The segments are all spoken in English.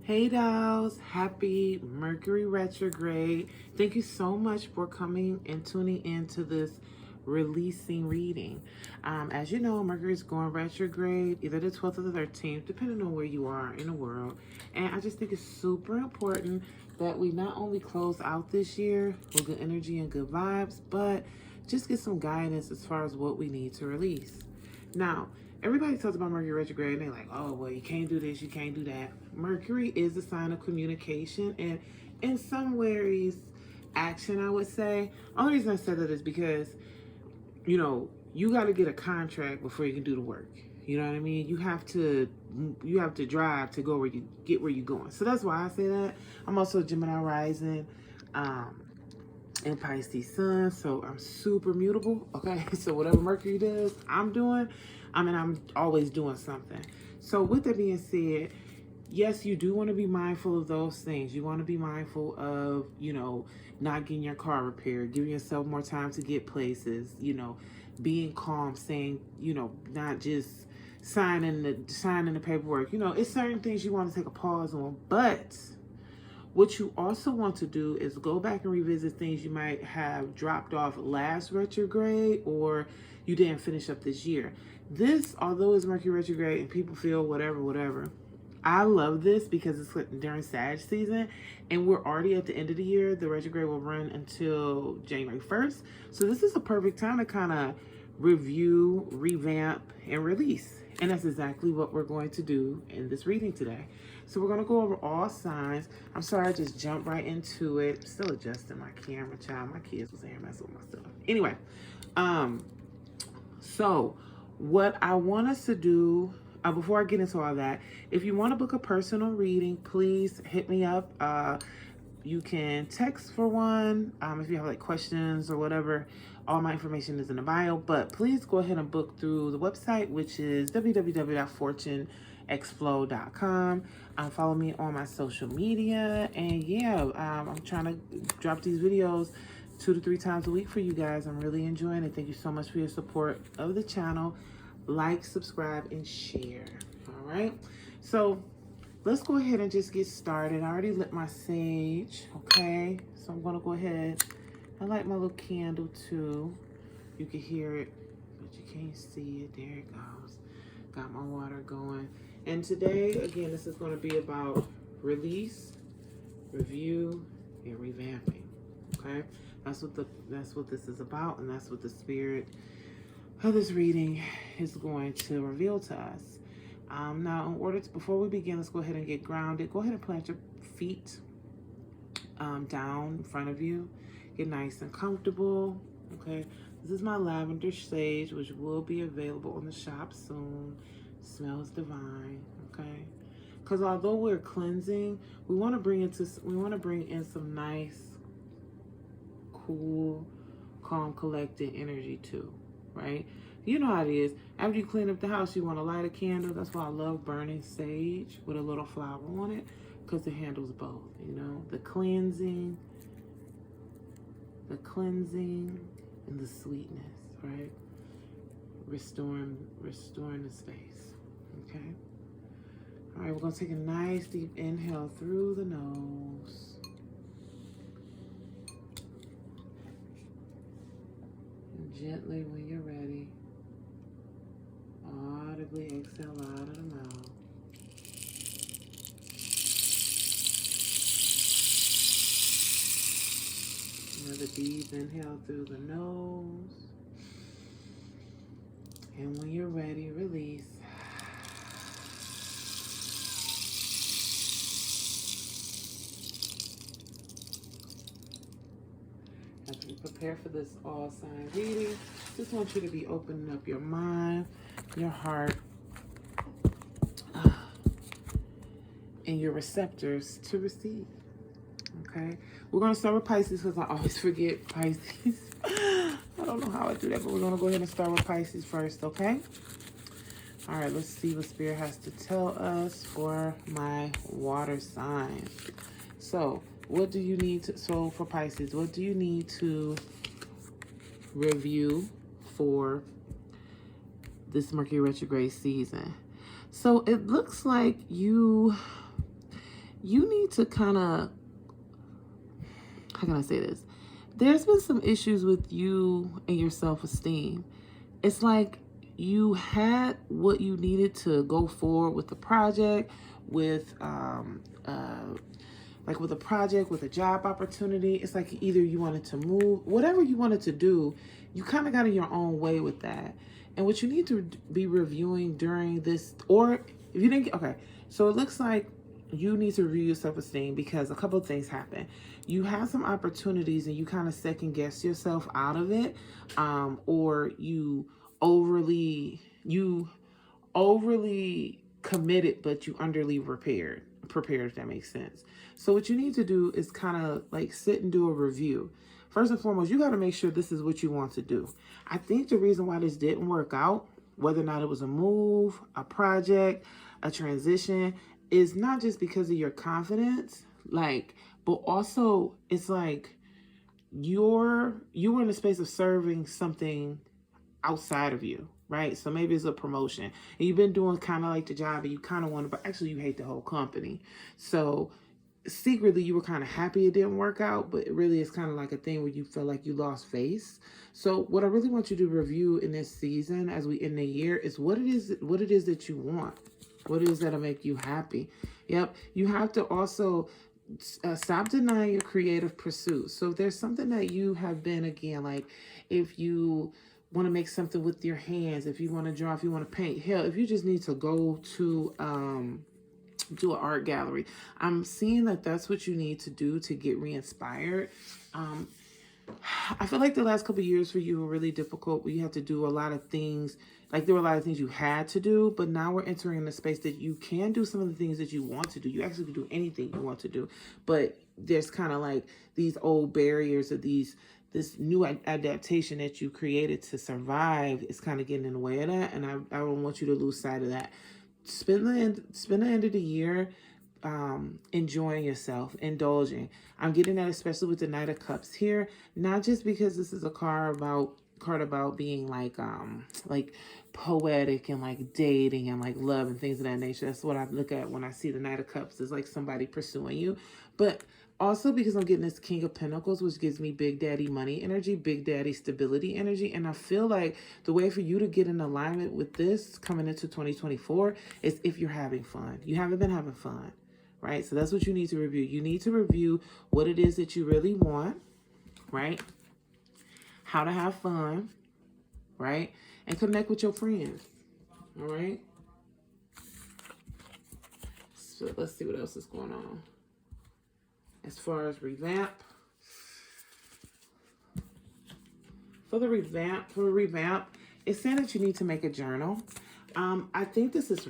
Hey dolls, happy Mercury retrograde. Thank you so much for coming and tuning into this releasing reading. As you know, Mercury is going retrograde either the 12th or the 13th, depending on where you are in the world. And I just think it's super important that we not only close out this year with good energy and good vibes, but just get some guidance as far as what we need to release. Now, everybody talks about Mercury retrograde and they're like, oh, well, you can't do this, you can't do that. Mercury is a sign of communication and in some ways, action, I would say. Only reason I said that is because, you got to get a contract before you can do the work. You know what I mean? You have to drive to go where you're going. So that's why I say that. I'm also a Gemini rising. And Pisces sun, so I'm super mutable. Okay, so whatever Mercury does, I'm always doing something. So with that being said, yes, you do want to be mindful of those things. You want to be mindful of, not getting your car repaired, giving yourself more time to get places, being calm, saying, not just signing the paperwork. It's certain things you want to take a pause on, but what you also want to do is go back and revisit things you might have dropped off last retrograde or you didn't finish up this year. This, although it's Mercury retrograde and people feel whatever, I love this because it's during Sag season and we're already at the end of the year. The retrograde will run until January 1st. So this is a perfect time to kind of review, revamp, and release. And that's exactly what we're going to do in this reading today. So we're going to go over all signs. I'm sorry, I just jumped right into it. I'm still adjusting my camera, child. My kids was here messing with my stuff. Anyway, so what I want us to do, before I get into all that, if you want to book a personal reading, please hit me up. You can text for one if you have like questions or whatever. All my information is in the bio, but please go ahead and book through the website, which is www.fortuneexflow.com. Follow me on my social media, and yeah, I'm trying to drop these videos 2 to 3 times a week for you guys. I'm really enjoying it. Thank you so much for your support of the channel. Like, subscribe, and share. All right, so let's go ahead and just get started. I already lit my sage, okay? So I'm gonna go ahead. I light my little candle too. You can hear it, but you can't see it. There it goes. Got my water going. And today, again, this is gonna be about release, review, and revamping, okay? That's what this is about, and that's what the spirit of this reading is going to reveal to us. Now, before we begin, let's go ahead and get grounded. Go ahead and plant your feet down in front of you. Get nice and comfortable, okay? This is my lavender sage, which will be available on the shop soon. Smells divine, okay? Because although we're cleansing, we want to bring in some nice, cool, calm, collected energy too, right? You know how it is. After you clean up the house, you want to light a candle. That's why I love burning sage with a little flower on it, because it handles both, the cleansing and the sweetness, right? Restoring the space, okay? All right, we're gonna take a nice deep inhale through the nose. And gently, when you're ready, audibly exhale out of the mouth. Another deep inhale through the nose. And when you're ready, release. As we prepare for this all sign reading, just want you to be opening up your mind, your heart, and your receptors to receive. Okay, we're going to start with Pisces because I always forget Pisces. I don't know how I do that, but we're going to go ahead and start with Pisces first, okay? All right, let's see what Spirit has to tell us for my water sign. So, what do you need to, so for Pisces, what do you need to review for this Mercury retrograde season? So, it looks like you you need to kind of, how can I say this? There's been some issues with you and your self-esteem. It's like you had what you needed to go forward with the project, with like with a project, with a job opportunity. It's like either you wanted to move, whatever you wanted to do, you kind of got in your own way with that. And what you need to be reviewing during this, or if you didn't, okay, so it looks like you need to review your self-esteem because a couple of things happen. You have some opportunities and you kind of second guess yourself out of it, or you overly committed, but you underly prepared, if that makes sense. So what you need to do is kind of like sit and do a review. First and foremost, you got to make sure this is what you want to do. I think the reason why this didn't work out, whether or not it was a move, a project, a transition, is not just because of your confidence, like, but also it's like you were in a space of serving something outside of you, right? So maybe it's a promotion and you've been doing kind of like the job and you kind of want to, but actually you hate the whole company. So secretly you were kind of happy it didn't work out, but it really is kind of like a thing where you feel like you lost face. So what I really want you to review in this season as we end the year is what it is that you want. What it is that'll make you happy. Yep. You have to also stop denying your creative pursuits. So if there's something that you have been, again, like if you want to make something with your hands, if you want to draw, if you want to paint, hell, if you just need to go to an art gallery, I'm seeing that that's what you need to do to get re-inspired. I feel like the last couple of years for you were really difficult. You had to do a lot of things. Like there were a lot of things you had to do, but now we're entering the space that you can do some of the things that you want to do. You actually can do anything you want to do, but there's kind of like these old barriers of this new adaptation that you created to survive is kind of getting in the way of that. And I don't want you to lose sight of that. Spend the end of the year enjoying yourself, indulging. I'm getting that especially with the Knight of Cups here, not just because this is a card about being like poetic and like dating and like love and things of that nature. That's what I look at when I see the Knight of Cups, is like somebody pursuing you. But also because I'm getting this King of Pentacles, which gives me big daddy money energy, big daddy stability energy. And I feel like the way for you to get in alignment with this coming into 2024 is if you're having fun. You haven't been having fun, right? So that's what you need to review. You need to review what it is that you really want, right? How to have fun, right? And connect with your friends, all right? So let's see what else is going on. As far as revamp, for the revamp, it's saying that you need to make a journal. I think this is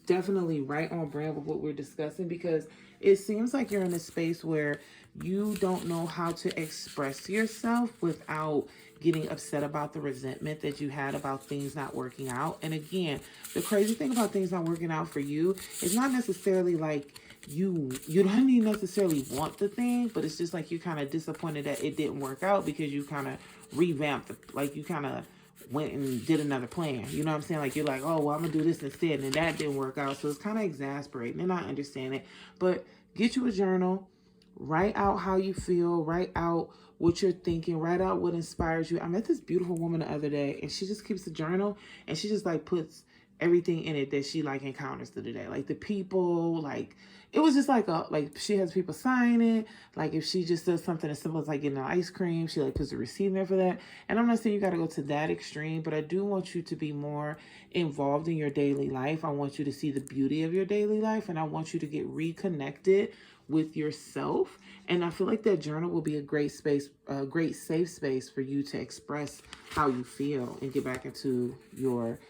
definitely right on brand with what we're discussing, because it seems like you're in a space where you don't know how to express yourself without getting upset about the resentment that you had about things not working out. And again, the crazy thing about things not working out for you is not necessarily like you don't even necessarily want the thing, but it's just like you're kind of disappointed that it didn't work out because you kind of revamped like you kind of went and did another plan. You know what I'm saying? Like you're like, oh, well, I'm gonna do this instead, and then that didn't work out. So it's kind of exasperating, and I understand it. But get you a journal, write out how you feel, write out what you're thinking, write out what inspires you. I met this beautiful woman the other day, and she just keeps a journal, and she just like puts everything in it that she like encounters through the day, like the people, like it was just like she has people sign it. Like if she just does something as simple as like getting an ice cream, she like puts a receipt in there for that. And I'm not saying you got to go to that extreme, but I do want you to be more involved in your daily life. I want you to see the beauty of your daily life, and I want you to get reconnected with yourself. And I feel like that journal will be a great space, a great safe space for you to express how you feel and get back into your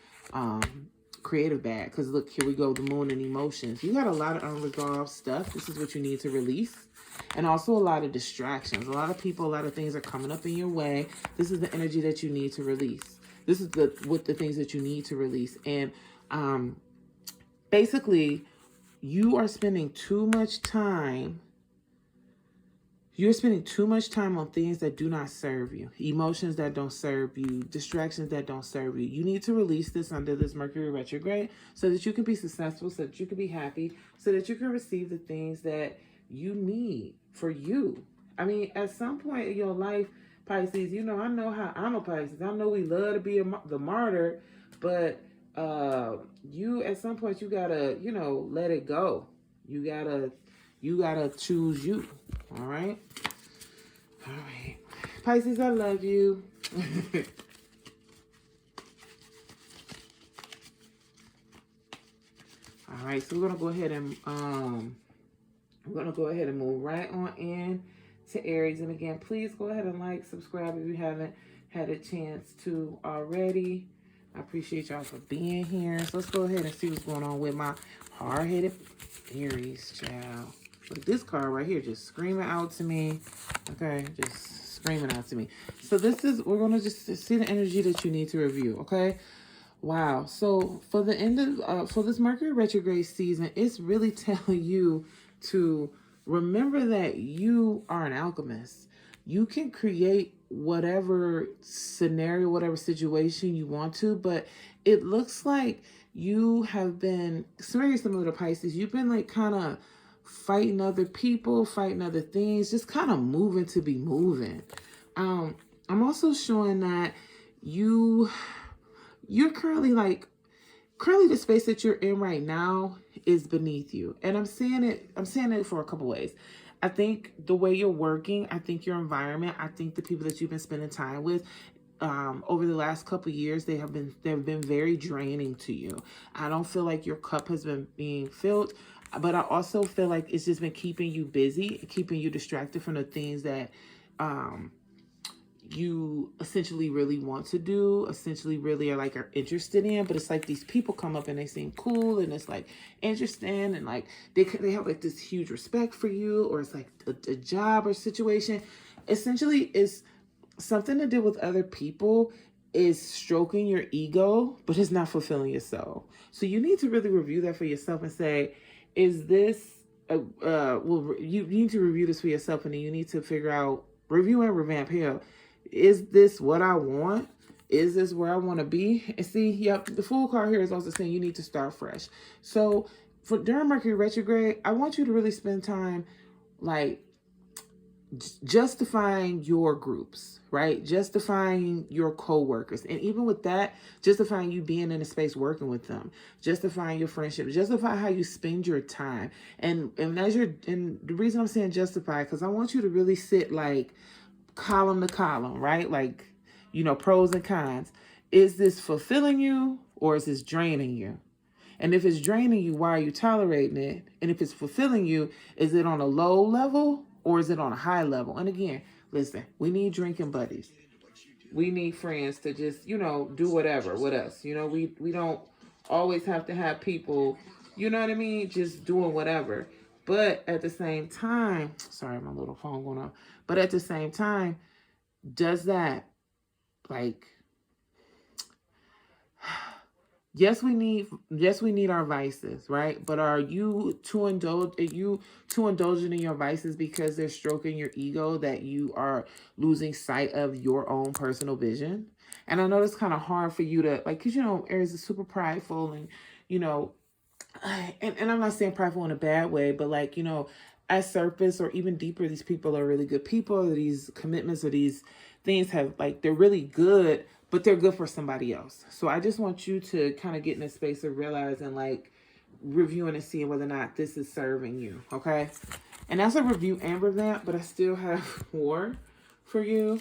creative bag. Because look, here we go, the moon and emotions. You got a lot of unresolved stuff. This is what you need to release. And also a lot of distractions. A lot of people, a lot of things are coming up in your way. This is the energy that you need to release. This is the things that you need to release. And basically, you are spending too much time You're spending too much time on things that do not serve you, emotions that don't serve you, distractions that don't serve you. You need to release this under this Mercury retrograde so that you can be successful, so that you can be happy, so that you can receive the things that you need for you. I mean, at some point in your life, Pisces, you know, I know how I'm a Pisces. I know we love to be the martyr, but you at some point you gotta, you know, let it go. You gotta choose you. All right. All right. Pisces, I love you. All right, so we're gonna go ahead and move right on in to Aries. And again, please go ahead and like, subscribe if you haven't had a chance to already. I appreciate y'all for being here. So let's go ahead and see what's going on with my hard-headed Aries, child. Look, this card right here just screaming out to me. Okay, just screaming out to me. So this is, we're going to just see the energy that you need to review, okay? Wow. So for the end of, for this Mercury retrograde season, it's really telling you to remember that you are an alchemist. You can create whatever scenario, whatever situation you want to, but it looks like you have been, it's very similar to Pisces, you've been like kind of fighting other people, fighting other things, just kind of moving to be moving. I'm also showing that you're currently the space that you're in right now is beneath you. And I'm saying it for a couple ways. I think the way you're working, I think your environment, I think the people that you've been spending time with, over the last couple of years, they've been very draining to you. I don't feel like your cup has been being filled, but I also feel like it's just been keeping you busy, keeping you distracted from the things that, you essentially really want to do, essentially really are interested in. But it's like these people come up and they seem cool and it's like interesting, and like they have like this huge respect for you, or it's like a job or situation. Essentially it's something to do with other people, is stroking your ego, but it's not fulfilling your soul. So you need to really review that for yourself and say, is this well, you need to review this for yourself, and then you need to figure out, review and revamp here. Is this what I want? Is this where I want to be? And see, yep, the Fool card here is also saying you need to start fresh. So during Mercury retrograde, I want you to really spend time like justifying your groups, right? Justifying your co-workers. And even with that, justifying you being in a space working with them, justifying your friendship, justify how you spend your time. And the reason I'm saying justify, because I want you to really sit like column to column, right? Like, you know, pros and cons. Is this fulfilling you, or is this draining you? And if it's draining you, why are you tolerating it? And if it's fulfilling you, is it on a low level or is it on a high level? And again, listen, we need drinking buddies. We need friends to just, you know, do whatever with us. You know, we don't always have to have people, you know what I mean, just doing whatever. But at the same time, sorry, my little phone going off. But at the same time, does that, like, yes, we need our vices, right? But are you too indulgent in your vices because they're stroking your ego, that you are losing sight of your own personal vision? And I know it's kind of hard for you to, like, because, you know, Aries is super prideful, and, you know, and I'm not saying prideful in a bad way, but like, you know, at surface or even deeper, these people are really good people. These commitments or these things have, like, they're really good, but they're good for somebody else. So I just want you to kind of get in a space of realizing, like, reviewing and seeing whether or not this is serving you, okay? And that's a review and revamp, but I still have more for you.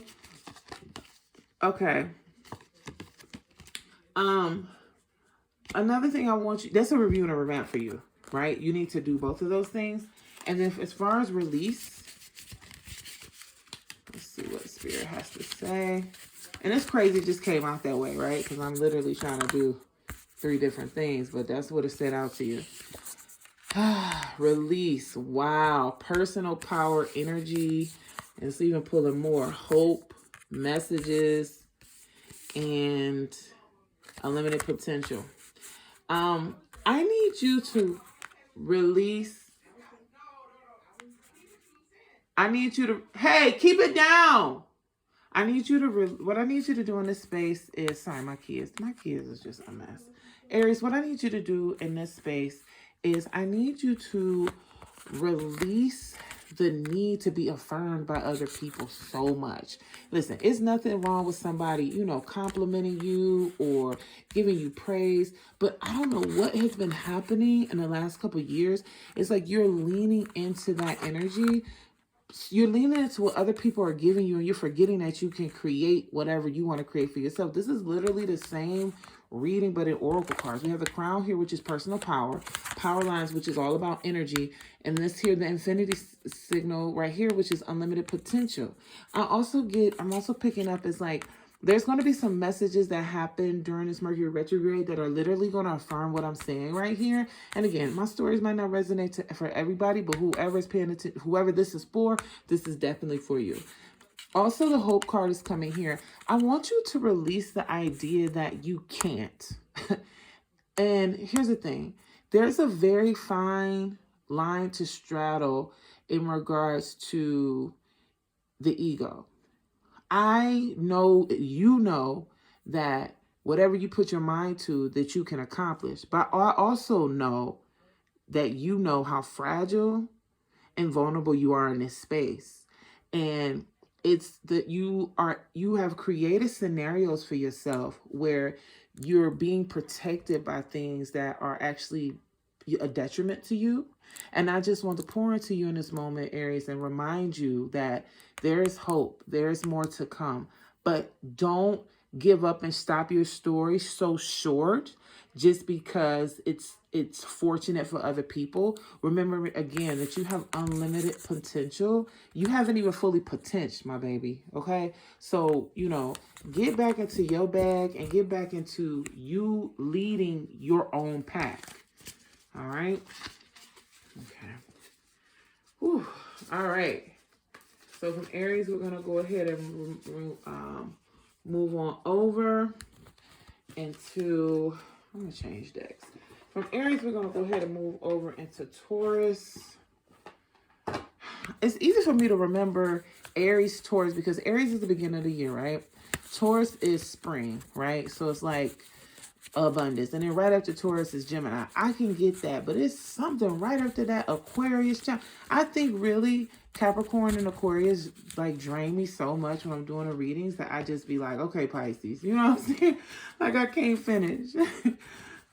Okay. Another thing I want you, that's a review and a revamp for you, right? You need to do both of those things. And then as far as release, let's see what Spirit has to say. And it's crazy it just came out that way, right? Because I'm literally trying to do 3 different things, but that's what it said out to you. Release. Wow. Personal power, energy. And it's even pulling more. Hope, messages, and unlimited potential. I need you to release. I need you to, hey, keep it down. I need you to, what I need you to do in this space is, sorry, my kids is just a mess. Aries, what I need you to do in this space is I need you to release the need to be affirmed by other people so much. Listen, it's nothing wrong with somebody, you know, complimenting you or giving you praise, but I don't know what has been happening in the last couple of years. It's like you're leaning into that energy. You're leaning into what other people are giving you, and you're forgetting that you can create whatever you want to create for yourself. This is literally the same reading, but in oracle cards. We have the crown here, which is personal power, power lines, which is all about energy, and this here, the infinity signal right here, which is unlimited potential. I'm also picking up is like, there's going to be some messages that happen during this Mercury retrograde that are literally going to affirm what I'm saying right here. And again, my stories might not resonate for everybody, but whoever is paying attention, whoever this is for, this is definitely for you. Also, the hope card is coming here. I want you to release the idea that you can't. And here's the thing. There's a very fine line to straddle in regards to the ego. I know, you know, that whatever you put your mind to, that you can accomplish. But I also know that you know how fragile and vulnerable you are in this space. And it's that you have created scenarios for yourself where you're being protected by things that are actually a detriment to you. And I just want to pour into you in this moment, Aries, and remind you that there is hope. There is more to come. But don't give up and stop your story so short just because it's fortunate for other people. Remember, again, that you have unlimited potential. You haven't even fully potential, my baby, okay? So, you know, get back into your bag and get back into you leading your own path. All right? Okay. Whew. All right. So from Aries, we're going to go ahead and move on over into, I'm going to change decks. From Aries, we're going to go ahead and move over into Taurus. It's easy for me to remember Aries, Taurus, because Aries is the beginning of the year, right? Taurus is spring, right? So it's like abundance. And then right after Taurus is Gemini. I can get that, but it's something right after that, Aquarius. I think really Capricorn and Aquarius like drain me so much when I'm doing the readings that I just be like, okay, Pisces, you know what I'm saying? Like I can't finish.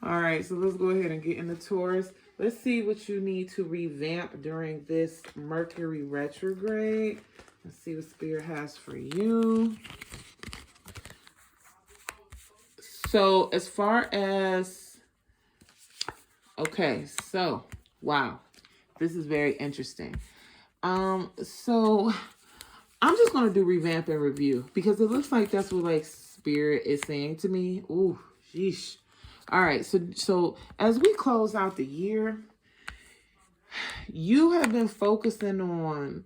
All right, so let's go ahead and get into Taurus. Let's see what you need to revamp during this Mercury retrograde. Let's see what Spirit has for you. So as far as, okay, so, wow, this is very interesting. So I'm just going to do revamp and review because it looks like that's what like Spirit is saying to me. Ooh, sheesh. All right, so as we close out the year, you have been focusing on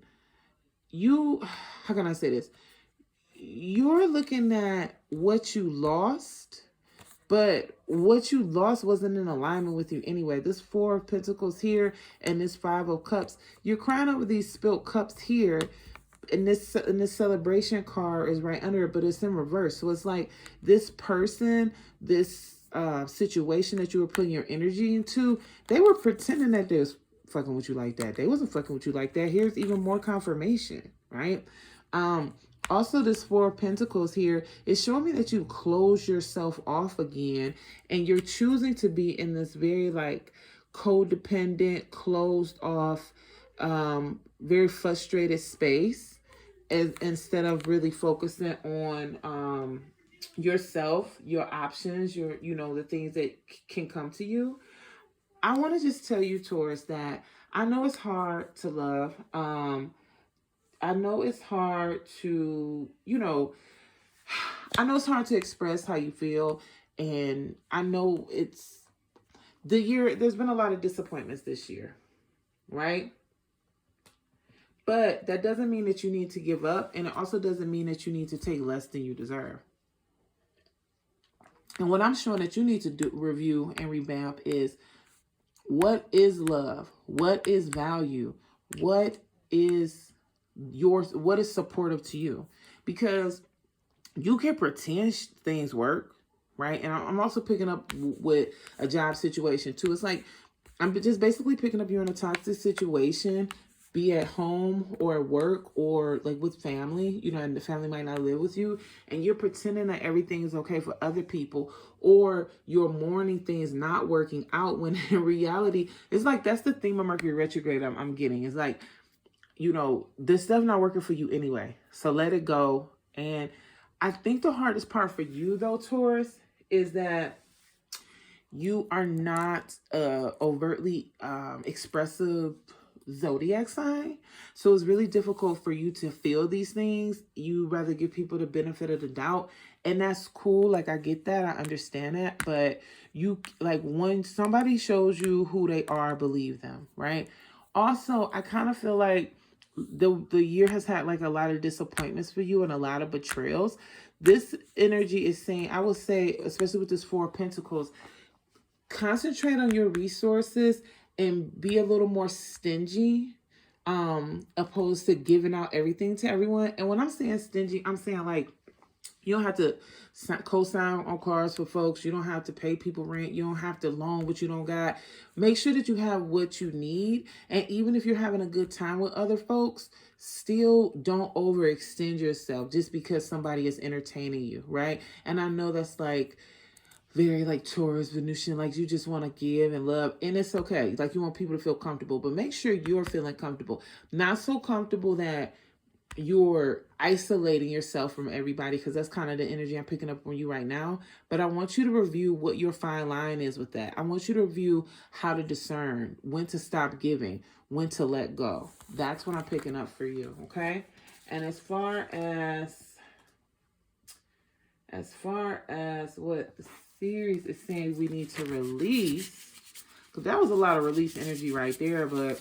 how can I say this? You're looking at what you lost, but what you lost wasn't in alignment with you anyway. This Four of Pentacles here and this Five of Cups, you're crying over these spilt cups here. And this celebration card is right under it, but it's in reverse. So it's like this person, this situation that you were putting your energy into, they were pretending that they was fucking with you like that. They wasn't fucking with you like that. Here's even more confirmation, right? Also, this Four of Pentacles here is showing me that you close yourself off again and you're choosing to be in this very like codependent, closed off, very frustrated space instead of really focusing on yourself, your options, the things that can come to you. I want to just tell you, Taurus, that I know it's hard to love. I know it's hard to, I know it's hard to express how you feel. And I know it's the year, there's been a lot of disappointments this year, right? But that doesn't mean that you need to give up. And it also doesn't mean that you need to take less than you deserve. And what I'm showing that you need to do, review and revamp is, what is love? What is value? What is what is supportive to you, because you can pretend things work, right? And I'm also picking up with a job situation too. It's like, I'm just basically picking up you're in a toxic situation, be at home or at work or like with family, you know, and the family might not live with you, and you're pretending that everything is okay for other people, or you're mourning things not working out when in reality, it's like, that's the theme of Mercury retrograde I'm getting. It's like, you know, this stuff not working for you anyway. So let it go. And I think the hardest part for you though, Taurus, is that you are not overtly expressive zodiac sign. So it's really difficult for you to feel these things. You rather give people the benefit of the doubt. And that's cool. Like, I get that. I understand that. But you, like, when somebody shows you who they are, believe them, right? Also, I kind of feel like the year has had like a lot of disappointments for you and a lot of betrayals. This energy is saying, I would say, especially with this Four of Pentacles, concentrate on your resources and be a little more stingy, opposed to giving out everything to everyone. And when I'm saying stingy, I'm saying like, you don't have to co-sign on cars for folks. You don't have to pay people rent. You don't have to loan what you don't got. Make sure that you have what you need. And even if you're having a good time with other folks, still don't overextend yourself just because somebody is entertaining you, right? And I know that's like very like Taurus, Venusian, like you just want to give and love, and it's okay. Like, you want people to feel comfortable, but make sure you're feeling comfortable. Not so comfortable that you're isolating yourself from everybody, because that's kind of the energy I'm picking up on you right now. But I want you to review what your fine line is with that. I want you to review how to discern when to stop giving, when to let go. That's what I'm picking up for you, okay? And as far as what the series is saying we need to release, because that was a lot of release energy right there, but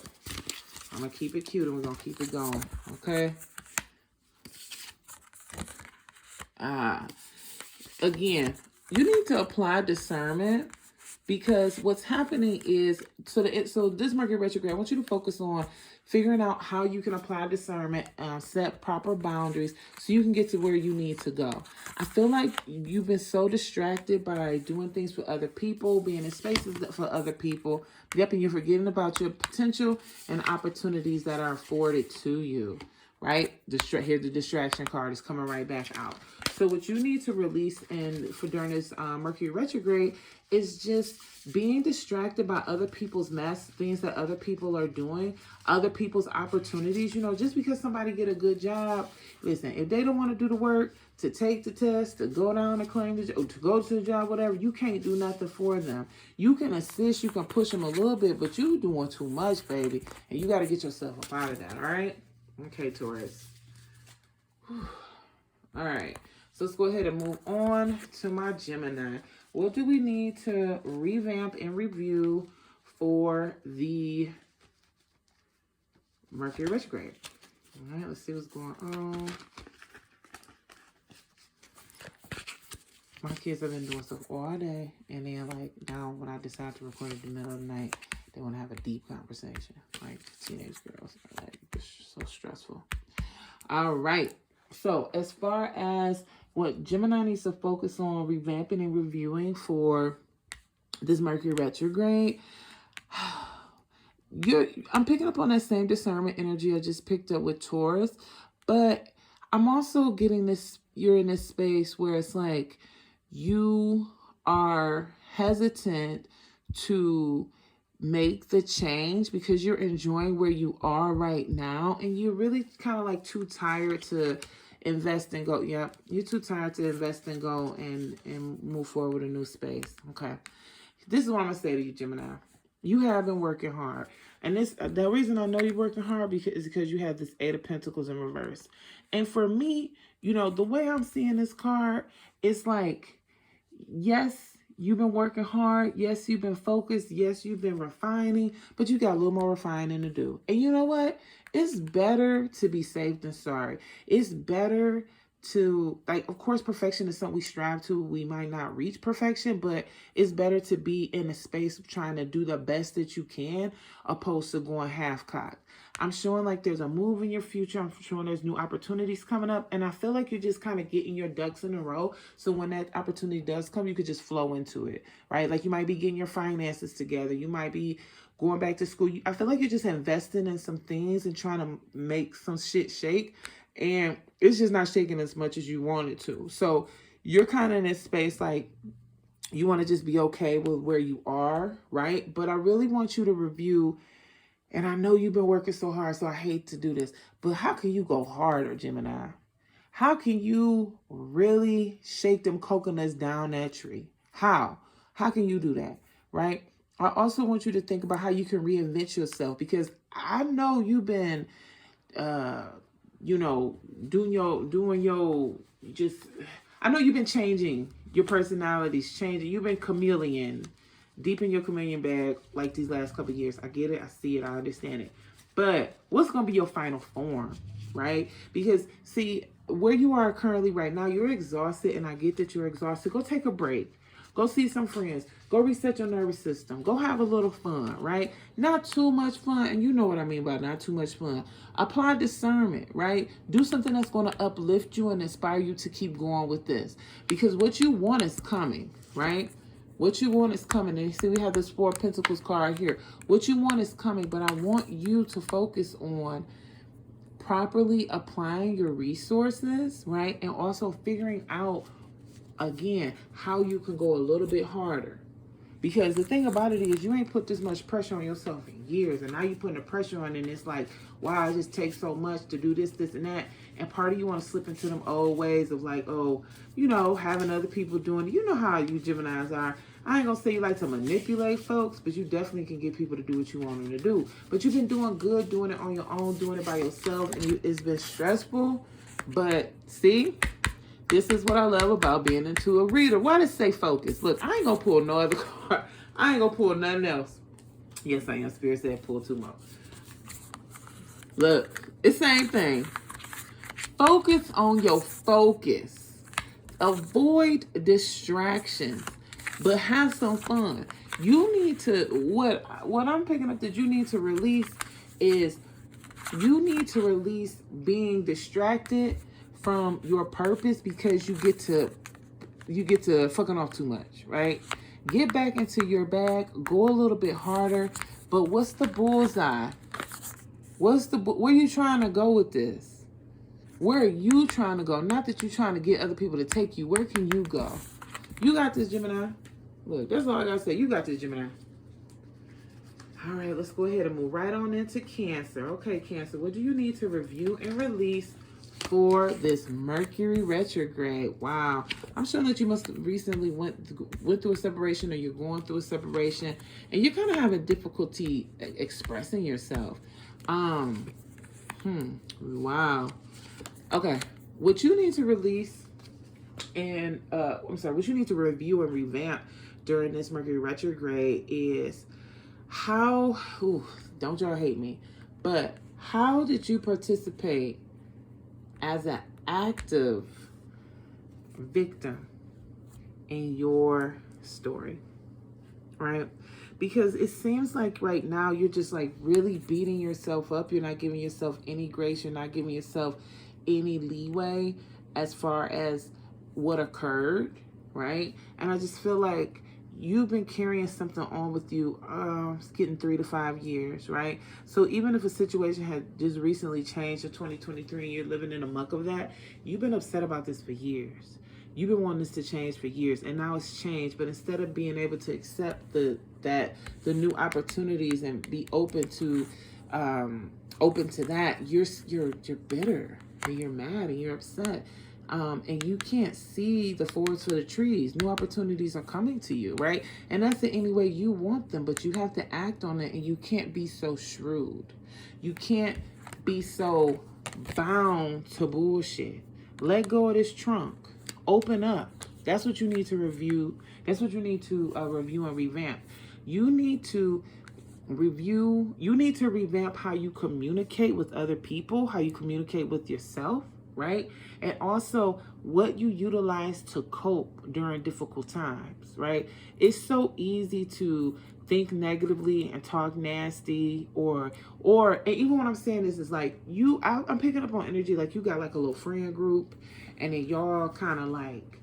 I'm going to keep it cute and we're going to keep it going, okay? Again, you need to apply discernment, because what's happening is, so this Mercury retrograde, I want you to focus on figuring out how you can apply discernment, set proper boundaries so you can get to where you need to go. I feel like you've been so distracted by doing things for other people, being in spaces for other people. Yep, and you're forgetting about your potential and opportunities that are afforded to you, right? Here, the distraction card is coming right back out. So what you need to release during this Mercury retrograde is just being distracted by other people's mess, things that other people are doing, other people's opportunities. You know, just because somebody get a good job, listen, if they don't want to do the work to take the test, to go down and claim the job, to go to the job, whatever, you can't do nothing for them. You can assist, you can push them a little bit, but you doing too much, baby. And you got to get yourself up out of that, all right? Okay, Taurus. Whew. All right. So let's go ahead and move on to my Gemini. What do we need to revamp and review for the Mercury retrograde? All right, let's see what's going on. My kids have been doing stuff all day, and then like now when I decide to record at the middle of the night, they want to have a deep conversation. Like teenage girls are like so stressful. All right. So as far as what Gemini needs to focus on revamping and reviewing for this Mercury retrograde, I'm picking up on that same discernment energy I just picked up with Taurus, but I'm also getting this, you're in this space where it's like you are hesitant to make the change because you're enjoying where you are right now, and you're really kind of like too tired to invest and go. Yep, you're too tired to invest and go and move forward with a new space. Okay, this is what I'm gonna say to you, Gemini. You have been working hard, and the reason I know you're working hard is because you have this Eight of Pentacles in reverse. And for me, you know, the way I'm seeing this card, it's like, yes, you've been working hard. Yes, you've been focused. Yes, you've been refining, but you got a little more refining to do. And you know what? It's better to be safe than sorry. It's better to, like, of course, perfection is something we strive to. We might not reach perfection, but it's better to be in a space of trying to do the best that you can, opposed to going half-cocked. I'm showing like there's a move in your future. I'm showing there's new opportunities coming up. And I feel like you're just kind of getting your ducks in a row. So when that opportunity does come, you could just flow into it, right? Like you might be getting your finances together. You might be going back to school. I feel like you're just investing in some things and trying to make some shit shake. And it's just not shaking as much as you want it to. So you're kind of in this space like you want to just be okay with where you are, right? But I really want you to review, and I know you've been working so hard, so I hate to do this, but how can you go harder, Gemini? How can you really shake them coconuts down that tree? How? How can you do that, right? I also want you to think about how you can reinvent yourself, because I know you've been you know, I know you've been changing, your personality's changing. You've been chameleon, deep in your chameleon bag like these last couple of years. I get it, I see it, I understand it. But what's going to be your final form, right? Because see, where you are currently right now, you're exhausted, and I get that you're exhausted. Go take a break. Go see some friends. Go reset your nervous system. Go have a little fun, right? Not too much fun. And you know what I mean by not too much fun. Apply discernment, right? Do something that's going to uplift you and inspire you to keep going with this. Because what you want is coming, right? What you want is coming. And you see, we have this Four of Pentacles card here. What you want is coming. But I want you to focus on properly applying your resources, right? And also figuring out, again, how you can go a little bit harder. Because the thing about it is, you ain't put this much pressure on yourself in years, and now you're putting the pressure on, and it's like, wow, it just takes so much to do this, and that. And part of you want to slip into them old ways of like, oh, you know, having other people doing it. You know how you Geminis are. I ain't gonna say you like to manipulate folks, but you definitely can get people to do what you want them to do. But you've been doing good, doing it on your own, doing it by yourself, and it's been stressful. But see, this is what I love about being into a reader. Why does it say focus? Look, I ain't gonna pull no other card. I ain't gonna pull nothing else. Yes, I am. Spirit said pull two more. Look, it's the same thing. Focus on your focus. Avoid distractions, but have some fun. You need to, what I'm picking up that you need to release is, you need to release being distracted from your purpose, because you get to fucking off too much, right? Get back into your bag, go a little bit harder. But what's the bullseye? Where are you trying to go with this? Where are you trying to go? Not that you're trying to get other people to take you. Where can you go? You got this, Gemini. Look, that's all I gotta say. You got this, Gemini. All right, let's go ahead and move right on into Cancer. Okay, Cancer, what do you need to review and release for this Mercury retrograde? Wow, I'm showing that you must have recently went through a separation, or you're going through a separation, and you're kind of having difficulty expressing yourself. Wow. Okay, what you need to release and what you need to review and revamp during this Mercury retrograde is how, don't y'all hate me, but how did you participate as an active victim in your story, right? Because it seems like right now you're just like really beating yourself up. You're not giving yourself any grace. You're not giving yourself any leeway as far as what occurred, right? And I just feel like you've been carrying something on with you. It's getting 3 to 5 years, right? So even if a situation had just recently changed in 2023 and you're living in the muck of that, you've been upset about this for years. You've been wanting this to change for years, and now it's changed. But instead of being able to accept the new opportunities and be open to that, you're bitter and you're mad and you're upset. And you can't see the forest for the trees. New opportunities are coming to you, right? And that's the any way you want them, but you have to act on it, and you can't be so shrewd. You can't be so bound to bullshit. Let go of this trunk. Open up. That's what you need to review. That's what you need to review and revamp. You need to revamp how you communicate with other people, how you communicate with yourself, right? And also what you utilize to cope during difficult times, right? It's so easy to think negatively and talk nasty, or and even what I'm saying is like I'm picking up on energy like you got like a little friend group, and then y'all kind of like,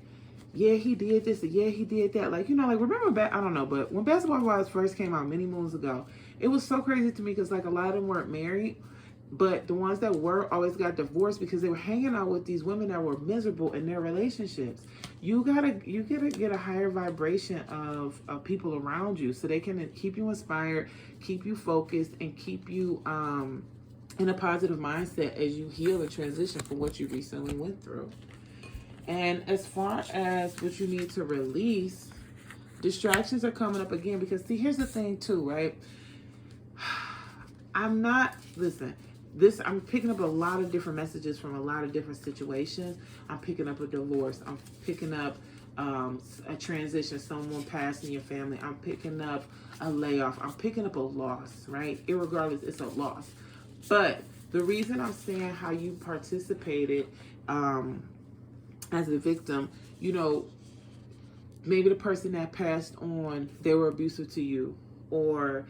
yeah, he did this, yeah, he did that. Like, you know, like, remember I don't know, but when Basketball Wives first came out many moons ago, it was so crazy to me because like a lot of them weren't married, but the ones that were always got divorced because they were hanging out with these women that were miserable in their relationships. You gotta get a higher vibration of people around you so they can keep you inspired, keep you focused, and keep you in a positive mindset as you heal and transition from what you recently went through. And as far as what you need to release, distractions are coming up again because, see, here's the thing too, right? I'm picking up a lot of different messages from a lot of different situations. I'm picking up a divorce. I'm picking up a transition, someone passing in your family. I'm picking up a layoff. I'm picking up a loss, right? Irregardless, it's a loss. But the reason I'm saying how you participated as a victim, you know, maybe the person that passed on, they were abusive to you, or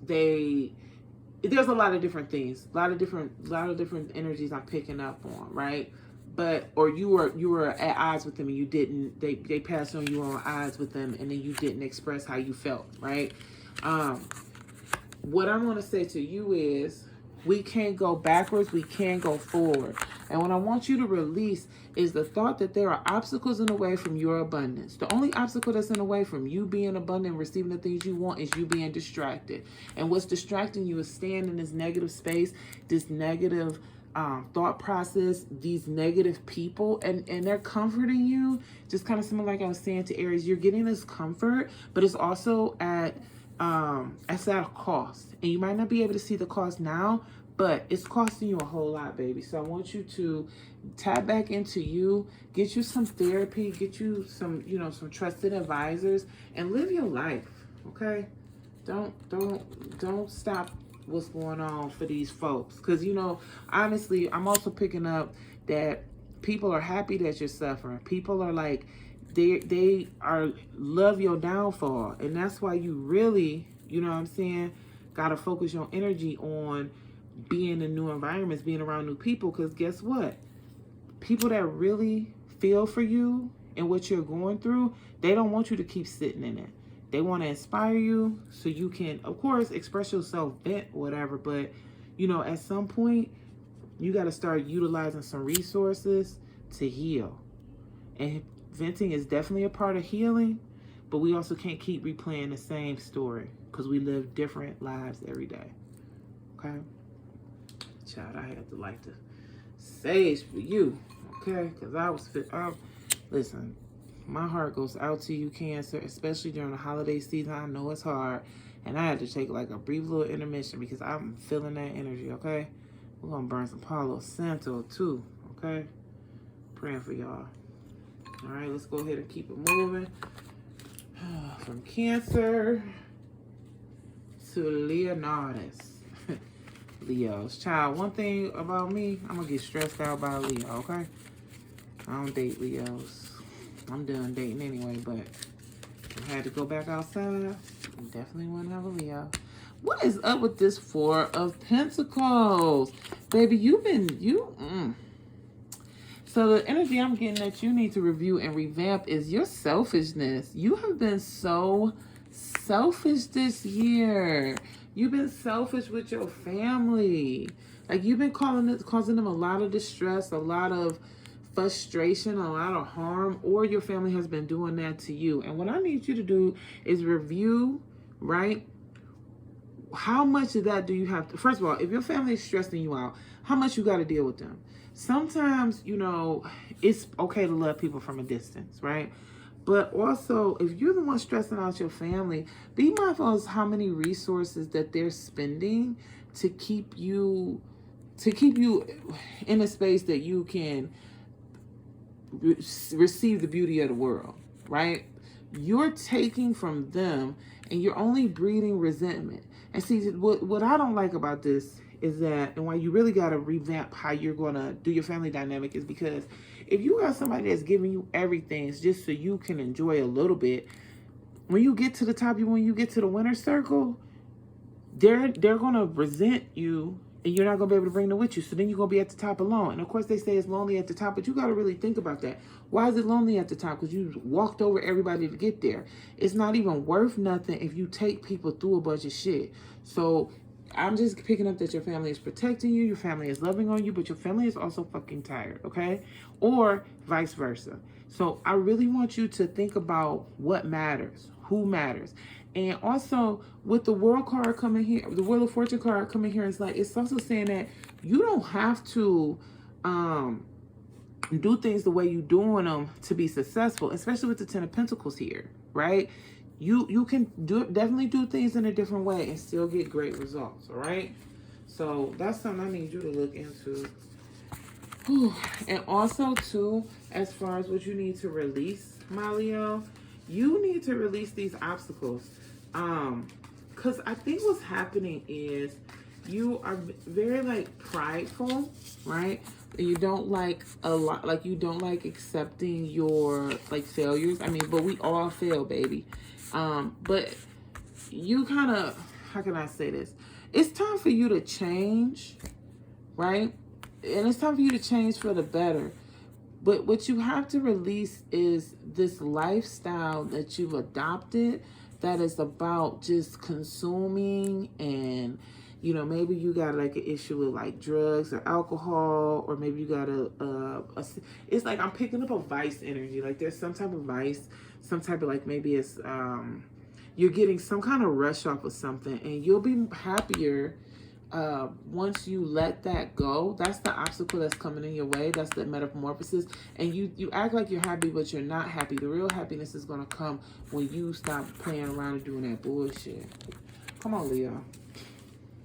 there's a lot of different things, a lot of different energies I'm picking up on, right? But or you were at odds with them and you didn't, they passed on, you were on odds with them, and then you didn't express how you felt, right? What I'm going to say to you is, we can't go backwards, we can go forward. And what I want you to release is the thought that there are obstacles in the way from your abundance. The only obstacle that's in the way from you being abundant and receiving the things you want is you being distracted. And what's distracting you is staying in this negative space, this negative thought process, these negative people, and they're comforting you. Just kind of similar, like I was saying to Aries, you're getting this comfort, but it's also at a cost. And you might not be able to see the cost now, but it's costing you a whole lot, baby. So I want you to tap back into you, get you some therapy, get you some, you know, some trusted advisors, and live your life, okay? Don't stop what's going on for these folks. Because, you know, honestly, I'm also picking up that people are happy that you're suffering. People are like, they are love your downfall. And that's why you really, you know what I'm saying, got to focus your energy on being in new environments, being around new people. Because guess what? People that really feel for you and what you're going through, they don't want you to keep sitting in it. They want to inspire you so you can, of course, express yourself, vent, whatever. But, you know, at some point, you got to start utilizing some resources to heal. And venting is definitely a part of healing, but we also can't keep replaying the same story because we live different lives every day. Okay? Child, I had to light the sage for you. Okay? Because I was listen, my heart goes out to you, Cancer, especially during the holiday season. I know it's hard. And I had to take like a brief little intermission because I'm feeling that energy, okay? We're going to burn some Palo Santo too, okay? Praying for y'all. All right, let's go ahead and keep it moving. From Cancer to Leonardus. Leos. Child, one thing about me, I'm going to get stressed out by a Leo, okay? I don't date Leos. I'm done dating anyway, but if I had to go back outside, I definitely want to have a Leo. What is up with this Four of Pentacles? Baby, So the energy I'm getting that you need to review and revamp is your selfishness. You have been so selfish this year. You've been selfish with your family. Like, you've been causing them a lot of distress, a lot of frustration, a lot of harm, or your family has been doing that to you. And what I need you to do is review, right? How much of that do you have to, first of all, if your family is stressing you out, how much you got to deal with them? Sometimes, you know, it's okay to love people from a distance, right? But also, if you're the one stressing out your family, be mindful of how many resources that they're spending to keep you in a space that you can receive the beauty of the world, right? You're taking from them and you're only breeding resentment. And see, what I don't like about this is that, and why you really got to revamp how you're going to do your family dynamic, is because if you got somebody that's giving you everything just so you can enjoy a little bit, when you get to the top, when you get to the winner circle, they're going to resent you, and you're not going to be able to bring them with you. So then you're going to be at the top alone. And of course they say it's lonely at the top, but you got to really think about that. Why is it lonely at the top? Because you walked over everybody to get there. It's not even worth nothing if you take people through a bunch of shit. So I'm just picking up that your family is protecting you, your family is loving on you, but your family is also fucking tired, okay? Or vice versa. So I really want you to think about what matters, who matters. And also with the World card coming here, the Wheel of Fortune card coming here, it's like, it's also saying that you don't have to do things the way you're doing them to be successful, especially with the Ten of Pentacles here, right? You can definitely do things in a different way and still get great results, all right? So that's something I need you to look into. Whew. And also, too, as far as what you need to release, my Leo, you need to release these obstacles. Because I think what's happening is you are very, like, prideful, right? You don't like a lot, like, you don't like accepting your, like, failures. I mean, but we all fail, baby. But you kind of, how can I say this? It's time for you to change, right? And it's time for you to change for the better. But what you have to release is this lifestyle that you've adopted that is about just consuming, and, you know, maybe you got like an issue with like drugs or alcohol, or maybe you got it's like I'm picking up a vice energy. Like there's some type of vice, some type of like, maybe it's, you're getting some kind of rush off of something, and you'll be happier once you let that go. That's the obstacle that's coming in your way. That's the metamorphosis. And you act like you're happy, but you're not happy. The real happiness is going to come when you stop playing around and doing that bullshit. Come on, Leo.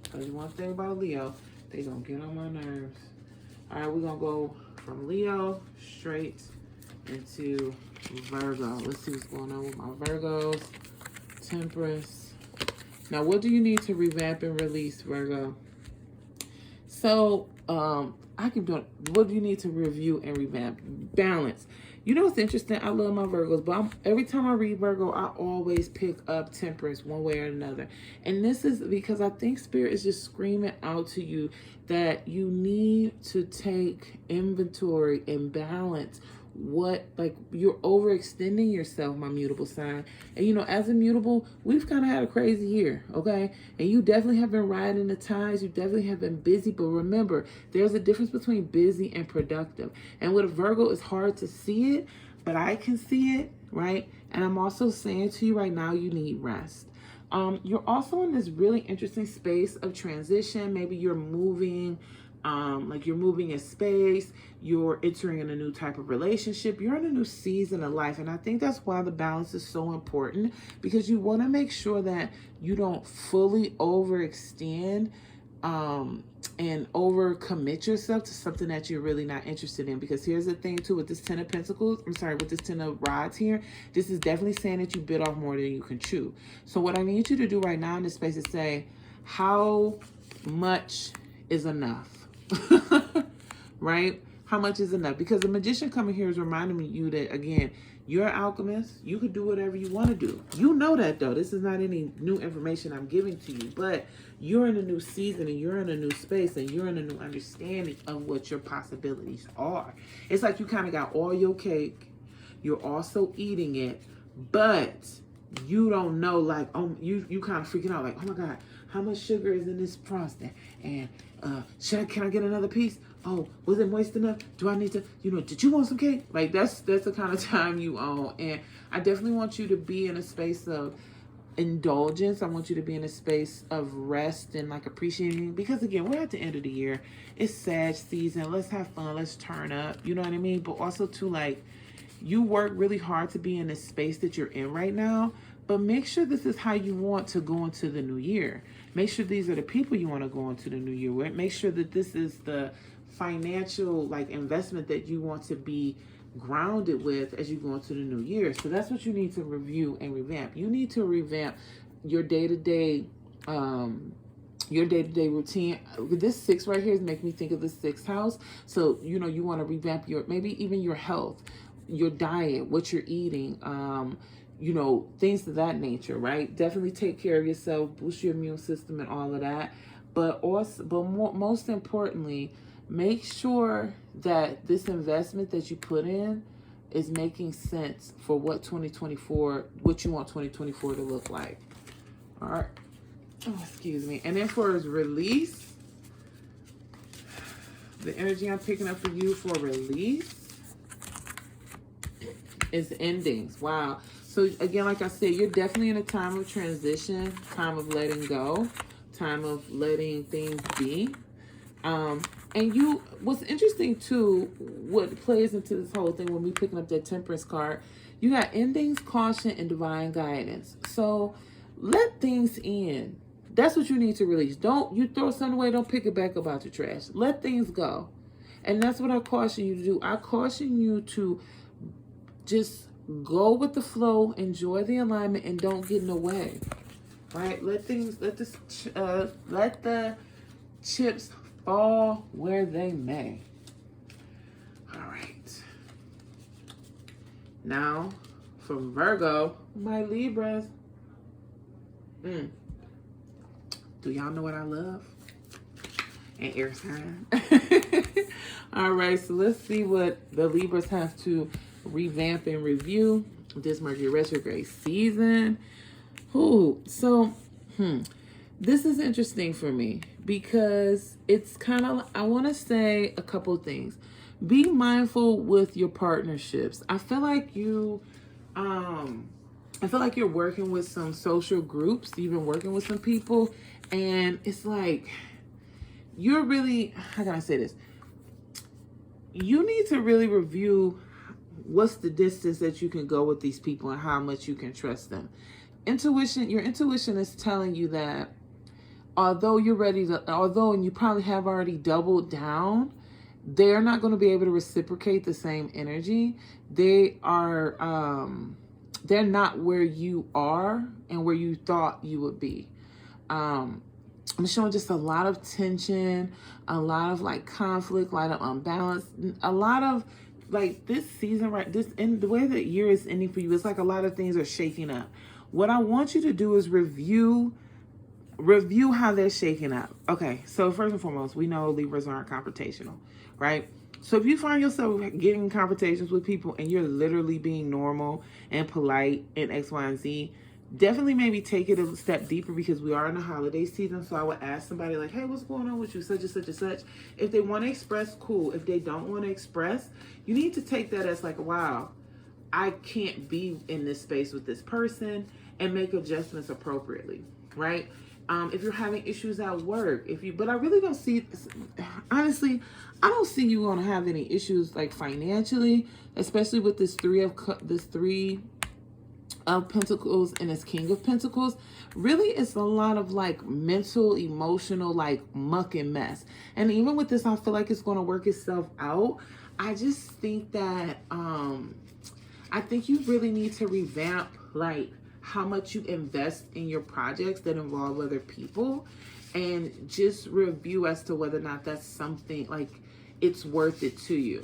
Because one thing about Leo, they going to get on my nerves. All right, we're going to go from Leo straight into Virgo. Let's see what's going on with my Virgos. Temperance. Now, what do you need to revamp and release, Virgo? So, I keep doing, what do you need to review and revamp? Balance. You know what's interesting? I love my Virgos, but every time I read Virgo, I always pick up Temperance one way or another. And this is because I think Spirit is just screaming out to you that you need to take inventory and balance what, like, you're overextending yourself, my mutable sign. And you know, as a mutable, we've kind of had a crazy year, okay? And you definitely have been riding the tides, you definitely have been busy, but remember, there's a difference between busy and productive. And with a Virgo, it's hard to see it, but I can see it, right? And I'm also saying to you right now, you need rest. You're also in this really interesting space of transition. Maybe you're moving, like you're moving in space, you're entering in a new type of relationship, you're in a new season of life. And I think that's why the balance is so important, because you want to make sure that you don't fully overextend and overcommit yourself to something that you're really not interested in. Because here's the thing too, with this Ten of Pentacles, with this Ten of Rods here, this is definitely saying that you bit off more than you can chew. So what I need you to do right now in this space is say, how much is enough? Right? How much is enough? Because the Magician coming here is reminding you that, again, you're an alchemist. You could do whatever you want to do. You know that, though. This is not any new information I'm giving to you, but you're in a new season, and you're in a new space, and you're in a new understanding of what your possibilities are. It's like you kind of got all your cake. You're also eating it, but you don't know, like, oh, you kind of freaking out, like, oh my God, how much sugar is in this frosting? And can I get another piece? Oh, was it moist enough? Do I need to, did you want some cake? Like, that's the kind of time you own. And I definitely want you to be in a space of indulgence. I want you to be in a space of rest and like appreciating, because again, we're at the end of the year. It's Sag season. Let's have fun. Let's turn up. You know what I mean? But also to, like, you work really hard to be in this space that you're in right now, but make sure this is how you want to go into the new year. Make sure these are the people you want to go into the new year with. Make sure that this is the financial, like, investment that you want to be grounded with as you go into the new year. So that's what you need to review and revamp. You need to revamp your day-to-day your day-to-day routine. This 6 right here is making me think of the 6th house. So, you know, you want to revamp your, maybe even your health, your diet, what you're eating, you know, things of that nature, right? Definitely take care of yourself, boost your immune system and all of that. But also, most importantly, make sure that this investment that you put in is making sense for what 2024, what you want 2024 to look like. All right. Oh, excuse me. And then for his release, the energy I'm picking up for you for release is endings. Wow. So again, like I said, you're definitely in a time of transition, time of letting go, time of letting things be. And you, what's interesting too, what plays into this whole thing when we picking up that Temperance card, you got endings, caution, and divine guidance. So let things in. That's what you need to release. Don't, you throw something away, don't pick it back up out your trash. Let things go. And that's what I caution you to do. I caution you to just go with the flow, enjoy the alignment, and don't get in the way. Right? Let the chips fall where they may. All right. Now, from Virgo, my Libras. Do y'all know what I love? And air sign. All right, so let's see what the Libras have to revamp and review this Mercury retrograde season. This is interesting for me because it's kind of, I want to say a couple things. Be mindful with your partnerships. I feel like you're working with some social groups. You've been working with some people, and it's like you're really, how can I say this? You need to really review what's the distance that you can go with these people and how much you can trust them. Your intuition is telling you that although and you probably have already doubled down, they're not going to be able to reciprocate the same energy. They're not where you are and where you thought you would be. I'm showing just a lot of tension, a lot of like conflict, a lot of unbalance, a lot of like this season, right? And the way the year is ending for you, it's like a lot of things are shaking up. What I want you to do is review how they're shaking up. Okay, so first and foremost, we know Libras aren't confrontational, right? So if you find yourself getting in confrontations with people and you're literally being normal and polite and X, Y, and Z, definitely maybe take it a step deeper because we are in the holiday season. So I would ask somebody like, hey, what's going on with you? Such and such and such. If they want to express, cool. If they don't want to express, you need to take that as like, wow, I can't be in this space with this person, and make adjustments appropriately, right? If you're having issues at work, but I really don't see, honestly, I don't see you going to have any issues like financially, especially with this three of Pentacles and this King of Pentacles. Really, it's a lot of like mental, emotional, like muck and mess. And even with this, I feel like it's going to work itself out. I just think that, I think you really need to revamp like how much you invest in your projects that involve other people, and just review as to whether or not that's something like it's worth it to you.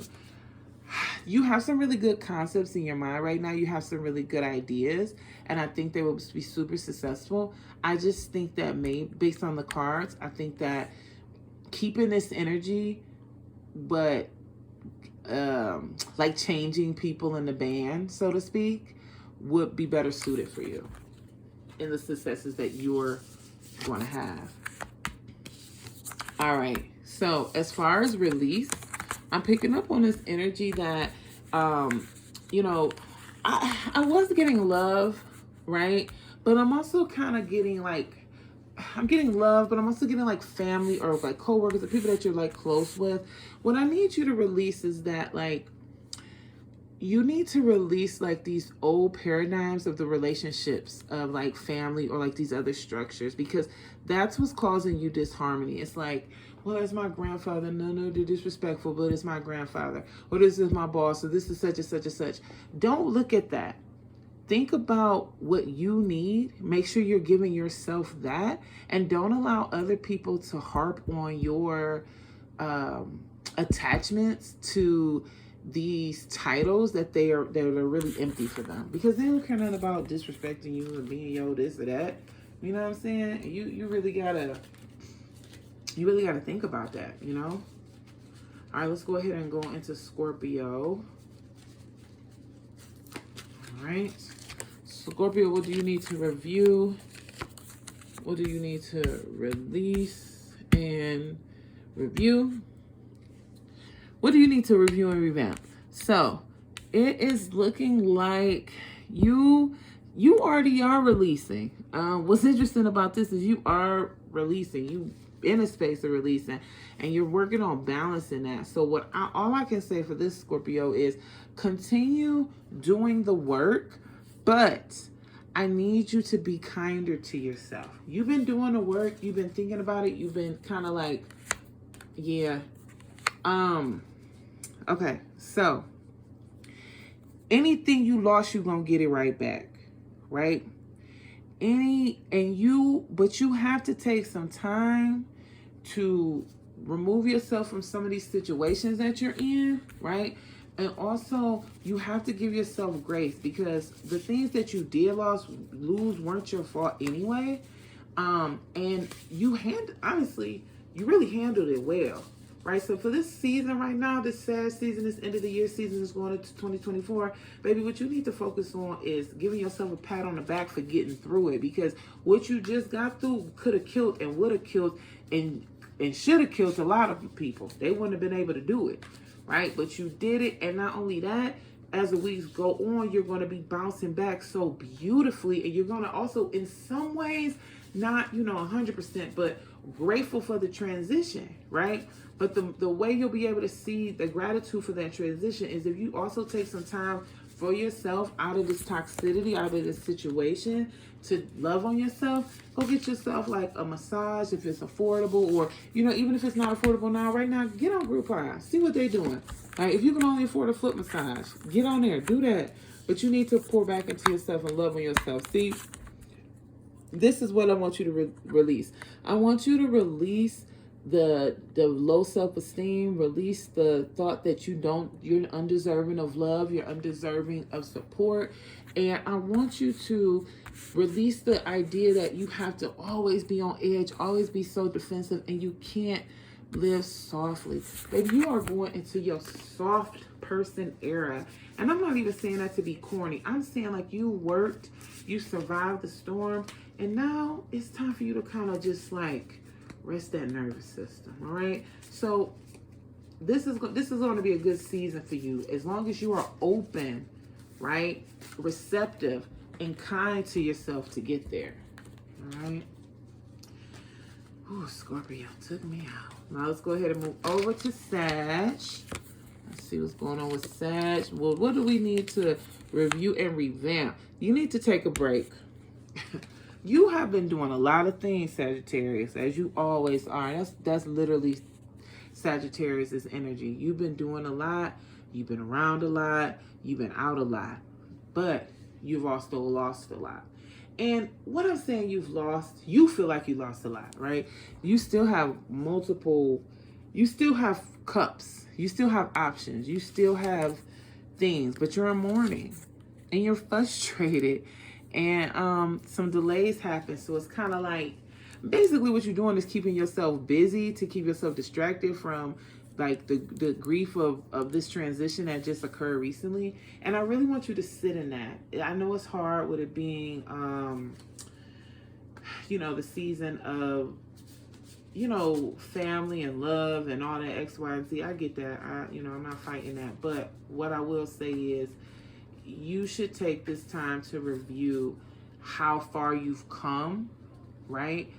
You have some really good concepts in your mind right now. You have some really good ideas, and I think they will be super successful. I just think that based on the cards, I think that keeping this energy, but like changing people in the band, so to speak, would be better suited for you in the successes that you're going to have. All right. So as far as release, I'm picking up on this energy that, you know, I was getting love, right? But I'm also kind of getting like, I'm getting love, but I'm also getting like family or like coworkers or people that you're like close with. What I need you to release is that like, you need to release like these old paradigms of the relationships of like family or like these other structures, because that's what's causing you disharmony. It's like, well, that's my grandfather. No, they're disrespectful, but it's my grandfather. Or this is my boss. So this is such and such and such. Don't look at that. think about what you need. Make sure you're giving yourself that, and don't allow other people to harp on your attachments to these titles that are really empty for them, because they don't care nothing about disrespecting you and being yo this or that. You know what I'm saying? You really gotta think about that, you know? All right, let's go ahead and go into Scorpio. All right. Scorpio, what do you need to review? What do you need to release and review? What do you need to review and revamp? So, it is looking like you already are releasing. What's interesting about this is you are releasing. You in a space of releasing, and you're working on balancing that. So all I can say for this Scorpio is continue doing the work, but I need you to be kinder to yourself. You've been doing the work, you've been thinking about it, you've been kind of like, yeah. Okay, so anything you lost, you're gonna get it right back, right? But you have to take some time to remove yourself from some of these situations that you're in, right? And also, you have to give yourself grace, because the things that you did lose weren't your fault anyway. And honestly, you really handled it well, right? So for this season right now, this sad season, this end of the year season is going into 2024, baby, what you need to focus on is giving yourself a pat on the back for getting through it, because what you just got through could have killed and would have killed and should have killed a lot of people. They wouldn't have been able to do it, right? But you did it, and not only that, as the weeks go on, you're going to be bouncing back so beautifully, and you're going to also, in some ways, not 100%, but grateful for the transition, right? But the way you'll be able to see the gratitude for that transition is if you also take some time for yourself out of this toxicity, out of this situation, to love on yourself. Go get yourself like a massage if it's affordable, or even if it's not affordable now, right now, get on Groupon, see what they're doing. Like, if you can only afford a foot massage, get on there, do that. But you need to pour back into yourself and love on yourself. See, this is what I want you to release. I want you to release the low self-esteem, release the thought that you're undeserving of love, you're undeserving of support. And I want you to release the idea that you have to always be on edge, always be so defensive, and you can't live softly. Baby, you are going into your soft person era. And I'm not even saying that to be corny. I'm saying like you worked, you survived the storm, and now it's time for you to kind of just like rest that nervous system, all right? So this is going to be a good season for you as long as you are open, right? Receptive and kind to yourself to get there, all right? Ooh, Scorpio took me out. Now let's go ahead and move over to Sag. Let's see what's going on with Sag. Well, what do we need to review and revamp? You need to take a break. You have been doing a lot of things, Sagittarius, as you always are. That's literally Sagittarius' energy. You've been doing a lot. You've been around a lot. You've been out a lot. But you've also lost a lot. And what I'm saying you've lost, you feel like you lost a lot, right? You still have you still have cups. You still have options. You still have things, but you're in mourning and you're frustrated, and some delays happen. So it's kind of like, basically what you're doing is keeping yourself busy to keep yourself distracted from like the grief of this transition that just occurred recently. And I really want you to sit in that. I know it's hard with it being, the season of, family and love and all that X, Y, and Z. I get that. I'm not fighting that. But what I will say is you should take this time to review how far you've come, right?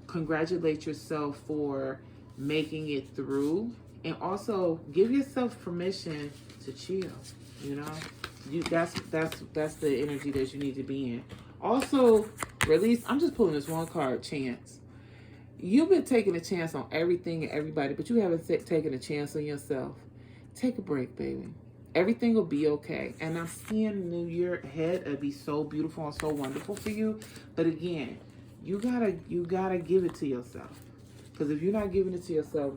Congratulate yourself for making it through. And also give yourself permission to chill, that's the energy that you need to be in. Also, release, I'm just pulling this one card, chance. You've been taking a chance on everything and everybody, but you haven't taken a chance on yourself. Take a break, baby. Everything will be okay. And I'm seeing the new year ahead. It'll be so beautiful and so wonderful for you. But again, you gotta give it to yourself. Because if you're not giving it to yourself,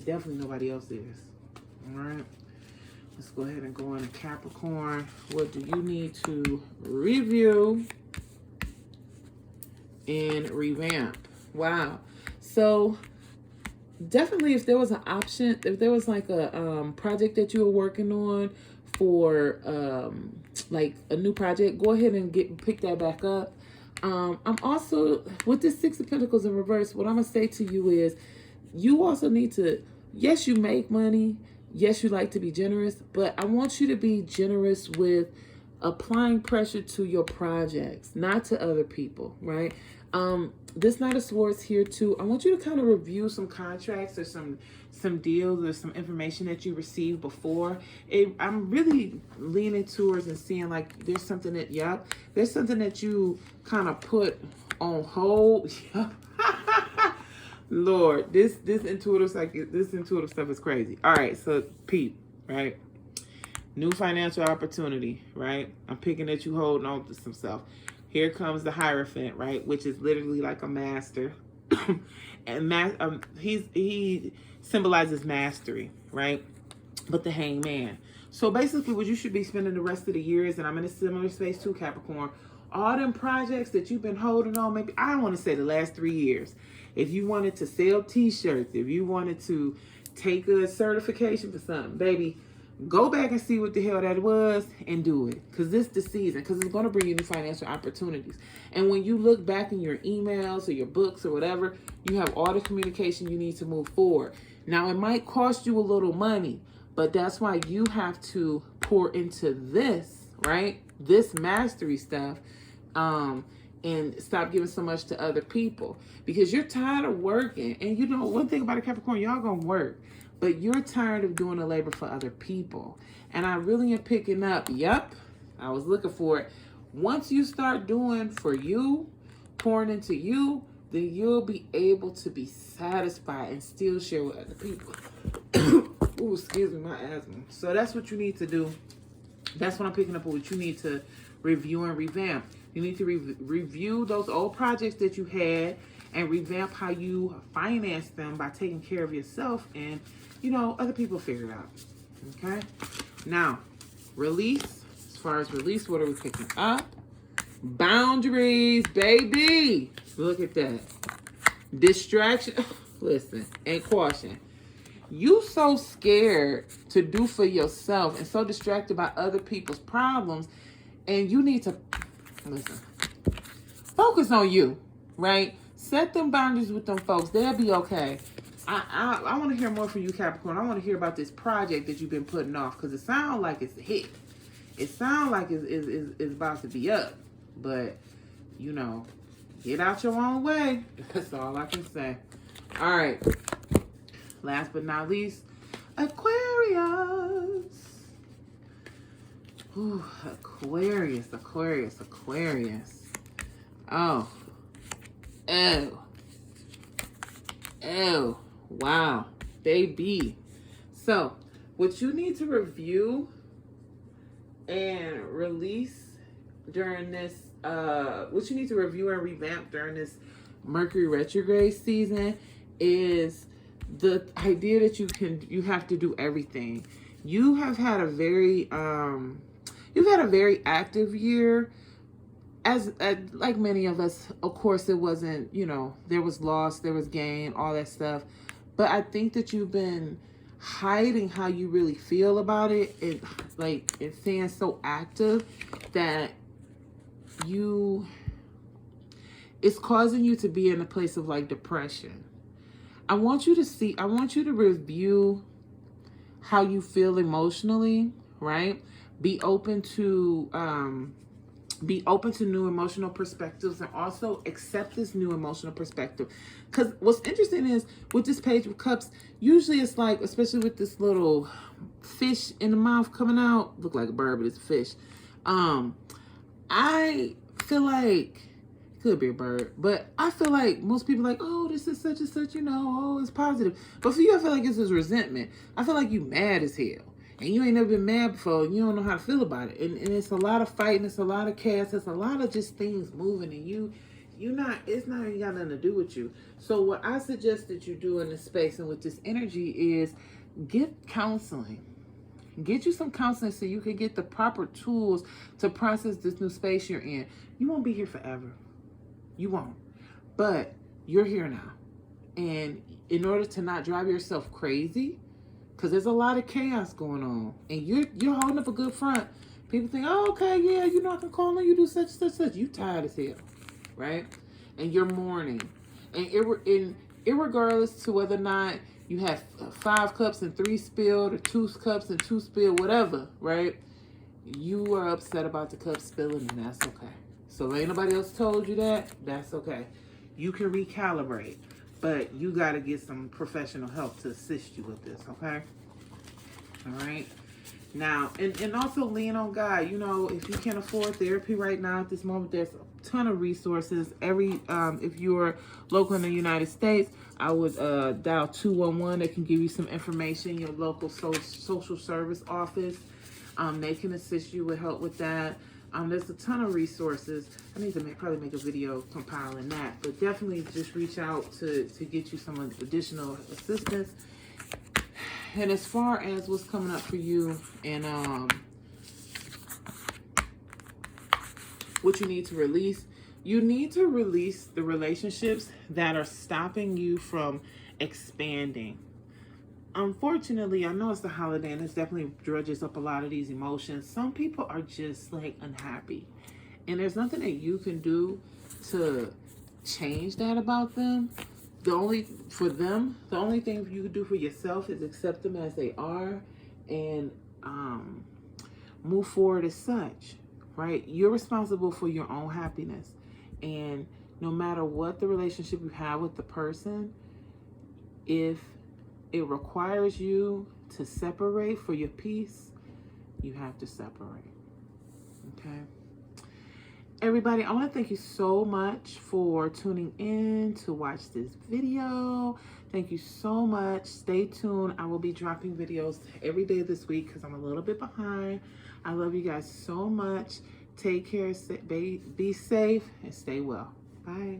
definitely nobody else is. All right. Let's go ahead and go into Capricorn. What do you need to review and revamp? Wow. So definitely, if there was an option, if there was like a project that you were working on for like a new project, go ahead and pick that back up. I'm also, with this Six of Pentacles in reverse, what I'm gonna say to you is, you also need to, yes, you make money, yes, you like to be generous, but I want you to be generous with applying pressure to your projects, not to other people, right? This Knight of Swords here too. I want you to kind of review some contracts or some deals or some information that you received before. I'm really leaning towards and seeing like there's something that, there's something that you kind of put on hold. Lord, this intuitive stuff is crazy. All right, so peep, right? New financial opportunity, right? I'm picking that you holding on to some stuff. Here comes the Hierophant, right? Which is literally like a master. And he symbolizes mastery, right? But the Hangman. So basically what you should be spending the rest of the year is, and I'm in a similar space too, Capricorn, all them projects that you've been holding on, maybe, I want to say the last 3 years. If you wanted to sell t-shirts, if you wanted to take a certification for something, baby, go back and see what the hell that was and do it. Because this is the season. Because it's going to bring you new financial opportunities. And when you look back in your emails or your books or whatever, you have all the communication you need to move forward. Now, it might cost you a little money, but that's why you have to pour into this, right? This mastery stuff, and stop giving so much to other people. Because you're tired of working. And you know, one thing about a Capricorn, y'all going to work. But you're tired of doing the labor for other people. And I really am picking up, I was looking for it. Once you start doing for you, pouring into you, then you'll be able to be satisfied and still share with other people. Ooh, excuse me, my asthma. So that's what you need to do. That's what I'm picking up on, what you need to review and revamp. You need to review those old projects that you had and revamp how you finance them by taking care of yourself, and, you know, other people figure it out. Okay? Now, release. As far as release, what are we picking up? Boundaries, baby. Look at that. Distraction. Listen, and caution. You so scared to do for yourself and so distracted by other people's problems, and you need to, listen, focus on you, right? Set them boundaries with them folks. They'll be okay. I want to hear more from you, Capricorn. I want to hear about this project that you've been putting off, because it sounds like it's a hit. It sounds like it's about to be up. But, you know, get out your own way. That's all I can say. All right. Last but not least, Aquarius. Ooh, Aquarius. Oh. Ew. Wow. Baby. So, what you need to review and release during this, what you need to review and revamp during this Mercury retrograde season is the idea that you have to do everything. You have had a very, you've had a very active year. As like many of us, of course, it wasn't, you know, there was loss, there was gain, all that stuff. But I think that you've been hiding how you really feel about it. It's staying so active that it's causing you to be in a place of like depression. I want you to review how you feel emotionally, right? Be open to new emotional perspectives, and also accept this new emotional perspective. Because what's interesting is with this Page of Cups, usually it's like, especially with this little fish in the mouth coming out, look like a bird, but it's a fish. I feel like, it could be a bird, but I feel like most people are like, oh, this is such and such, you know, oh, it's positive. But for you, I feel like this is resentment. I feel like you mad as hell. and you ain't never been mad before, and you don't know how to feel about it. And it's a lot of fighting, it's a lot of chaos, it's a lot of just things moving, and it's not even got nothing to do with you. So what I suggest that you do in this space and with this energy is get counseling. Get you some counseling so you can get the proper tools to process this new space you're in. You won't be here forever. You won't. But you're here now. And in order to not drive yourself crazy, because there's a lot of chaos going on, and you're holding up a good front. People think, oh, okay, yeah, you know, I can call on you, do such, such, such. You tired as hell, right? And you're mourning. And irregardless to whether or not you have 5 cups and 3 spilled, or 2 cups and 2 spilled, whatever, right? You are upset about the cup spilling, and that's okay. So if ain't nobody else told you that, that's okay. You can recalibrate, but you got to get some professional help to assist you with this, okay? All right. Now, and also lean on God. You know, if you can't afford therapy right now at this moment, there's a ton of resources. If you're local in the United States, I would dial 211. They can give you some information. Your local social service office, they can assist you with help with that. There's a ton of resources. I need to probably make a video compiling that, but definitely just reach out to get you some additional assistance. And as far as what's coming up for you and what you need to release the relationships that are stopping you from expanding. Unfortunately, I know it's the holiday and it's definitely drudges up a lot of these emotions. Some people are just like unhappy, and there's nothing that you can do to change that about them. The only thing you can do for yourself is accept them as they are and move forward as such, right? You're responsible for your own happiness. And no matter what the relationship you have with the person, if it requires you to separate for your peace, you have to separate, okay? Everybody, I want to thank you so much for tuning in to watch this video. Thank you so much. Stay tuned. I will be dropping videos every day this week because I'm a little bit behind. I love you guys so much. Take care. Be safe and stay well. Bye.